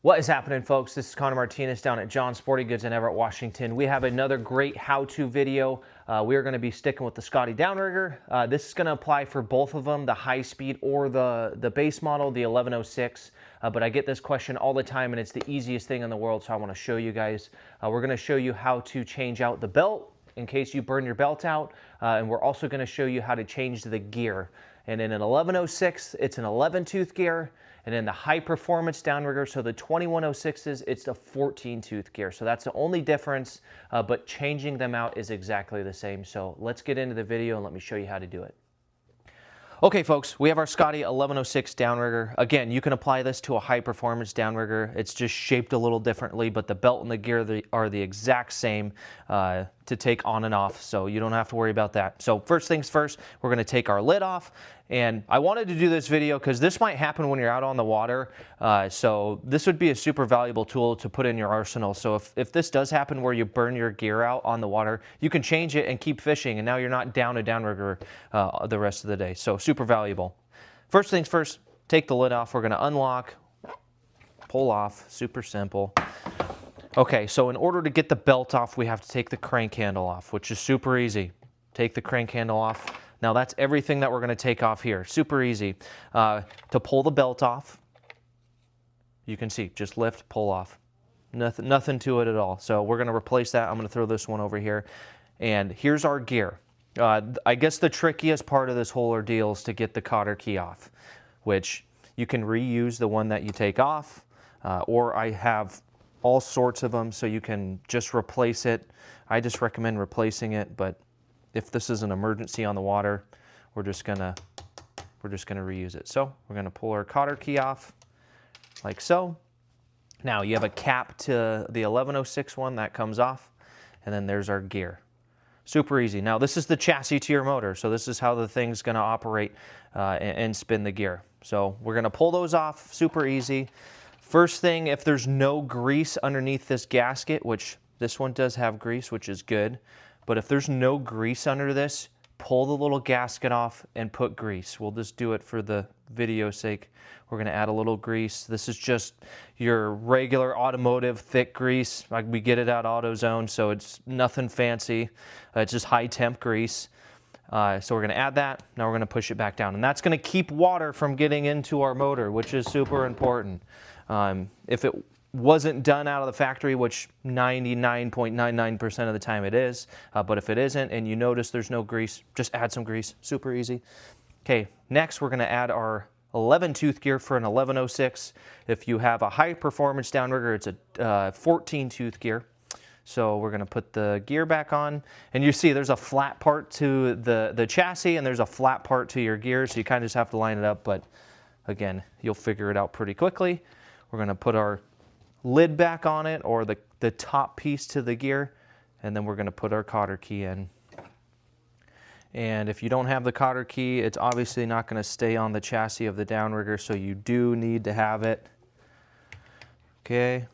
What is happening, folks? This is Connor Martinez down at John's Sporting Goods in Everett, Washington. We have another great how-to video. We are going to be sticking with the Scotty Downrigger. This is going to apply for both of them, the high-speed or the base model, the 1106. But I get this question all the time, and it's the easiest thing in the world, so I want to show you guys. We're going to show you how to change out the belt in case you burn your belt out, and we're also going to show you how to change the gear. And in an 1106, it's an 11-tooth gear. And in the high-performance downrigger, so the 2106s, it's a 14-tooth gear. So that's the only difference, but changing them out is exactly the same. So let's get into the video and let me show you how to do it. Okay, folks, we have our Scotty 1106 downrigger. Again, you can apply this to a high-performance downrigger. It's just shaped a little differently, but the belt and the gear are the exact same to take on and off, so you don't have to worry about that. So first things first, we're going to take our lid off, and I wanted to do this video because this might happen when you're out on the water, so this would be a super valuable tool to put in your arsenal. So if this does happen where you burn your gear out on the water, you can change it and keep fishing, and now you're not down a downrigger the rest of the day. So super valuable. First things first, take the lid off. We're going to unlock, pull off, super simple. Okay, so in order to get the belt off, we have to take the crank handle off, which is super easy. Take the crank handle off. Now that's everything that we're going to take off here. Super easy. To pull the belt off, you can see, just lift, pull off. Nothing to it at all. So we're going to replace that. I'm going to throw this one over here. And here's our gear. I guess the trickiest part of this whole ordeal is to get the cotter key off, which you can reuse the one that you take off, or I have all sorts of them, so you can just replace it. I just recommend replacing it, but if this is an emergency on the water, we're just gonna reuse it. So we're gonna pull our cotter key off, like so. Now you have a cap to the 1106 one that comes off, and then there's our gear. Super easy. Now this is the chassis to your motor, so this is how the thing's gonna operate and spin the gear. So we're gonna pull those off, super easy. First thing, if there's no grease underneath this gasket, which this one does have grease, which is good, but if there's no grease under this, pull the little gasket off and put grease. We'll just do it for the video's sake. We're going to add a little grease. This is just your regular automotive thick grease. Like we get it at AutoZone, so it's nothing fancy. It's just high temp grease. So we're going to add that. Now we're going to push it back down. And that's going to keep water from getting into our motor, which is super important. If it wasn't done out of the factory, which 99.99% of the time it is, but if it isn't and you notice there's no grease, just add some grease. Super easy. Okay, next we're going to add our 11-tooth gear for an 1106. If you have a high-performance downrigger, it's a 14-tooth gear. So we're going to put the gear back on, and you see there's a flat part to the chassis and there's a flat part to your gear, so you kind of just have to line it up, but again, you'll figure it out pretty quickly. We're going to put our lid back on it, or the top piece to the gear, and then we're going to put our cotter key in. And if you don't have the cotter key, it's obviously not going to stay on the chassis of the downrigger, so you do need to have it. Okay,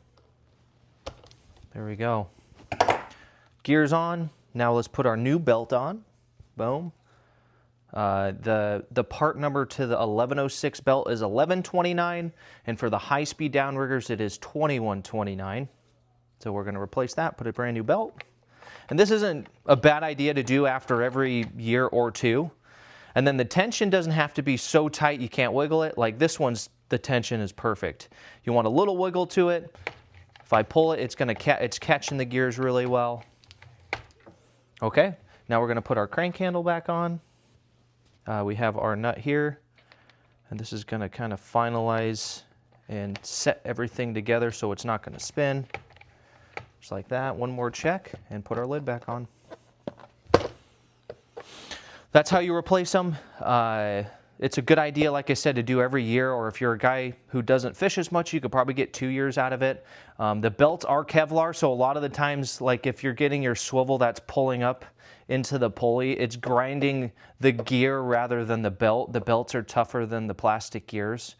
there we go. Gear's on. Now let's put our new belt on. Boom. The part number to the 1106 belt is 1129, and for the high-speed downriggers it is 2129. So we're going to replace that, put a brand new belt. And this isn't a bad idea to do after every year or two. And then the tension doesn't have to be so tight you can't wiggle it. Like this one's, the tension is perfect. You want a little wiggle to it. If I pull it, it's catching the gears really well. Okay, now we're going to put our crank handle back on. We have our nut here, and this is going to kind of finalize and set everything together so it's not going to spin. Just like that. One more check and put our lid back on. That's how you replace them. It's a good idea, like I said, to do every year, or if you're a guy who doesn't fish as much, you could probably get 2 years out of it. The belts are Kevlar, so a lot of the times, like if you're getting your swivel that's pulling up into the pulley, it's grinding the gear rather than the belt. The belts are tougher than the plastic gears.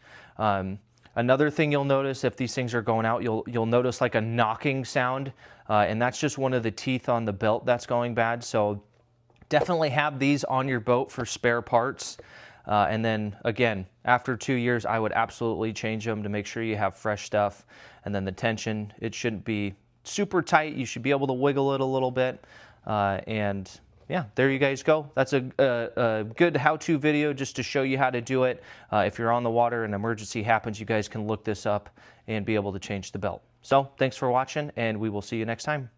Another thing you'll notice if these things are going out, you'll notice like a knocking sound, and that's just one of the teeth on the belt that's going bad. So definitely have these on your boat for spare parts. And then again, after 2 years, I would absolutely change them to make sure you have fresh stuff. And then the tension, it shouldn't be super tight. You should be able to wiggle it a little bit. And yeah, there you guys go. That's a good how-to video just to show you how to do it. If you're on the water and an emergency happens, you guys can look this up and be able to change the belt. So thanks for watching, and we will see you next time.